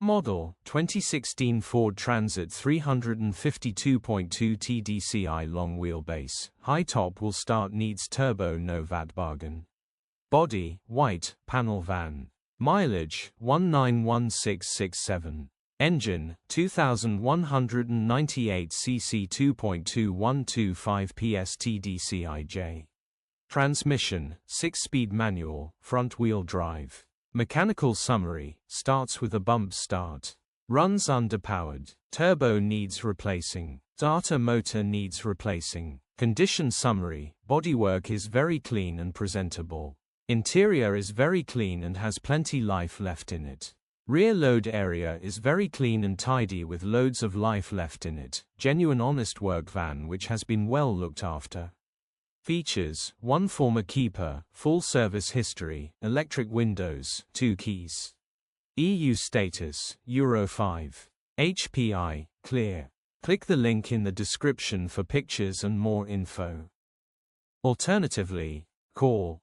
Model 2016 Ford Transit 352.2 TDCI long wheelbase, high top will start, needs turbo, no VAT bargain. Body, white, panel van. Mileage, 191667. Engine, 2198 cc 2.2125 PS TDCI-J. Transmission, 6-speed manual, front-wheel drive. Mechanical summary, starts with a bump start. Runs underpowered. Turbo needs replacing. Starter motor needs replacing. Condition summary, bodywork is very clean and presentable. Interior is very clean and has plenty life left in it. Rear load area is very clean and tidy with loads of life left in it. Genuine honest work van which has been well looked after. Features: 1 former keeper, full service history, electric windows, 2 keys. EU status, Euro 5. HPI, clear. Click the link in the description for pictures and more info. Alternatively, call